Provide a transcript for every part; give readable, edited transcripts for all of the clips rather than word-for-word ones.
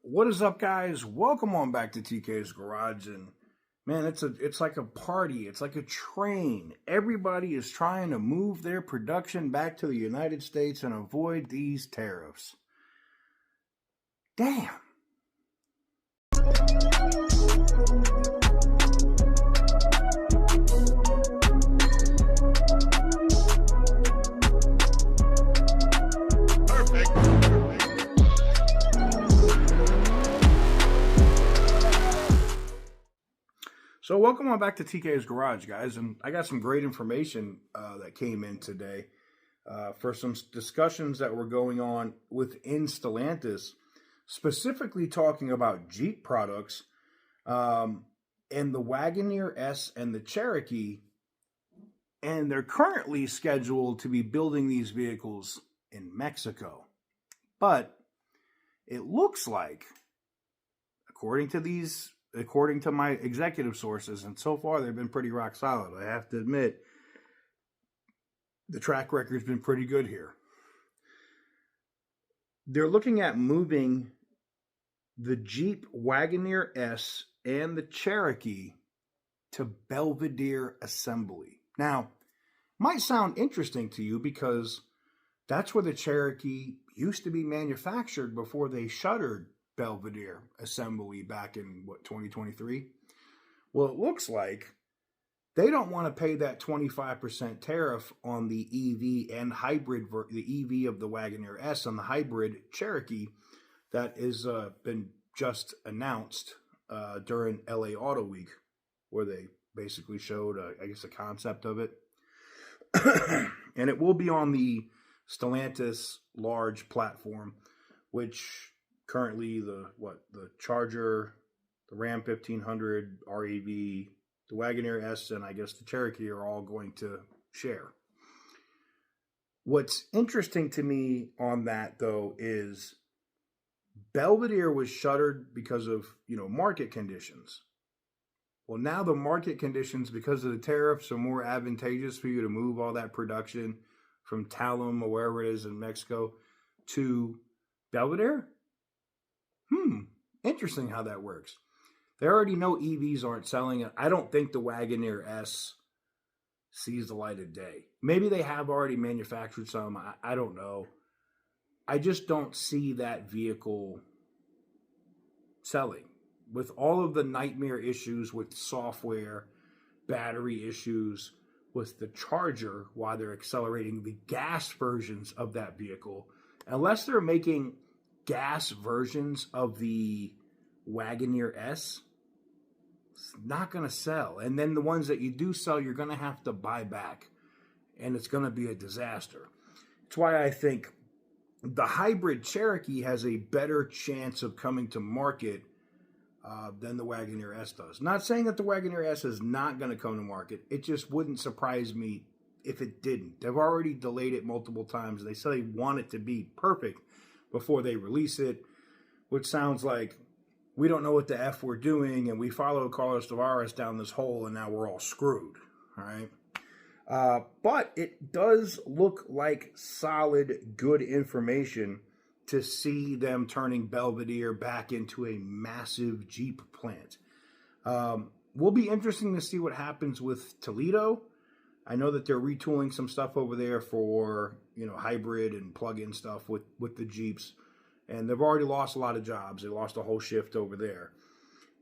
What is up, guys? Welcome on back to TK's Garage. And man, it's like a party. It's like a train. Everybody is trying to move their production back to the United States and avoid these tariffs. Damn. So welcome on back to TK's Garage, guys, and I got some great information that came in today for some discussions that were going on within Stellantis, specifically talking about Jeep products and the Wagoneer S and the Cherokee, and they're currently scheduled to be building these vehicles in Mexico. But it looks like, according to my executive sources, and so far they've been pretty rock solid. I have to admit, the track record's been pretty good here. They're looking at moving the Jeep Wagoneer S and the Cherokee to Belvidere Assembly. Now, might sound interesting to you because that's where the Cherokee used to be manufactured before they shuttered Belvidere Assembly back in 2023. Well, it looks like they don't want to pay that 25% tariff on the EV and hybrid, the EV of the Wagoneer S and the hybrid Cherokee that is been just announced during LA Auto Week, where they basically showed, I guess, a concept of it. And it will be on the Stellantis large platform, which currently the Charger, the Ram 1500, REV, the Wagoneer S, and I guess the Cherokee are all going to share. What's interesting to me on that, though, is Belvidere was shuttered because of, market conditions. Well, now the market conditions, because of the tariffs, are more advantageous for you to move all that production from Talum or wherever it is in Mexico to Belvidere. Interesting how that works. They already know EVs aren't selling it. I don't think the Wagoneer S sees the light of day. Maybe they have already manufactured some. I don't know. I just don't see that vehicle selling. With all of the nightmare issues with software, battery issues, with the Charger, while they're accelerating the gas versions of that vehicle, unless they're making gas versions of the Wagoneer S, it's not going to sell. And then the ones that you do sell, you're going to have to buy back, and it's going to be a disaster. It's why I think the hybrid Cherokee has a better chance of coming to market than the Wagoneer S does. Not saying that the Wagoneer S is not going to come to market. It just wouldn't surprise me if it didn't. They've already delayed it multiple times. They say they want it to be perfect before they release it, which sounds like we don't know what the F we're doing, and we followed Carlos Tavares down this hole, and now we're all screwed, all right? But it does look like solid, good information to see them turning Belvidere back into a massive Jeep plant. Will be interesting to see what happens with Toledo. I know that they're retooling some stuff over there for, hybrid and plug-in stuff with the Jeeps. And they've already lost a lot of jobs. They lost a whole shift over there.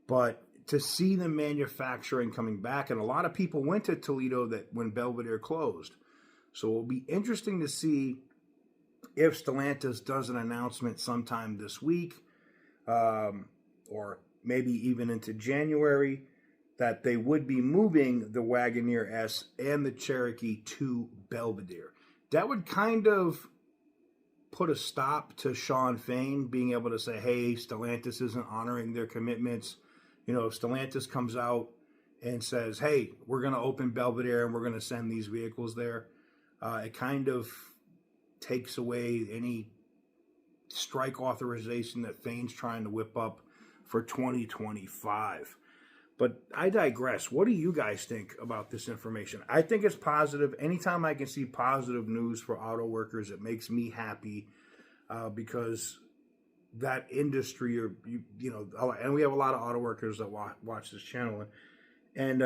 But to see the manufacturing coming back, and a lot of people went to Toledo when Belvidere closed. So it'll be interesting to see if Stellantis does an announcement sometime this week, or maybe even into January, that they would be moving the Wagoneer S and the Cherokee to Belvidere. That would kind of put a stop to Sean Fain being able to say, hey, Stellantis isn't honoring their commitments. If Stellantis comes out and says, hey, we're going to open Belvidere and we're going to send these vehicles there, it kind of takes away any strike authorization that Fain's trying to whip up for 2025. But I digress. What do you guys think about this information? I think it's positive. Anytime I can see positive news for auto workers, it makes me happy because that industry, or you know, and we have a lot of auto workers that watch this channel, and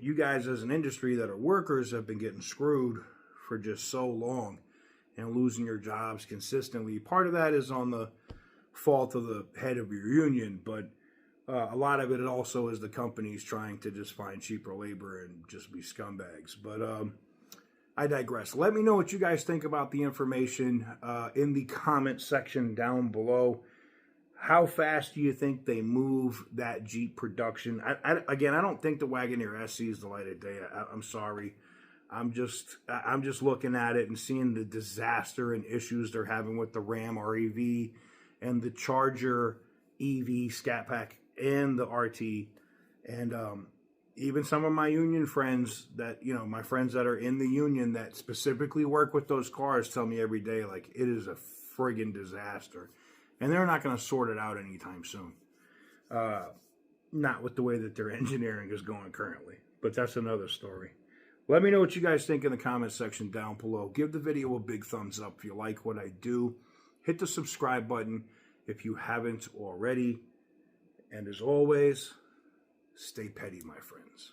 you guys as an industry that are workers have been getting screwed for just so long and losing your jobs consistently. Part of that is on the fault of the head of your union, but a lot of it also is the companies trying to just find cheaper labor and just be scumbags. But I digress. Let me know what you guys think about the information in the comment section down below. How fast do you think they move that Jeep production? Again, I don't think the Wagoneer SE is the light of day. I'm sorry. I'm just looking at it and seeing the disaster and issues they're having with the Ram REV and the Charger EV Scat Pack and the RT, and even some of my union friends that, you know, my friends that are in the union that specifically work with those cars tell me every day, like, it is a friggin' disaster. And they're not going to sort it out anytime soon. Not with the way that their engineering is going currently. But that's another story. Let me know what you guys think in the comment section down below. Give the video a big thumbs up if you like what I do. Hit the subscribe button if you haven't already. And as always, stay petty, my friends.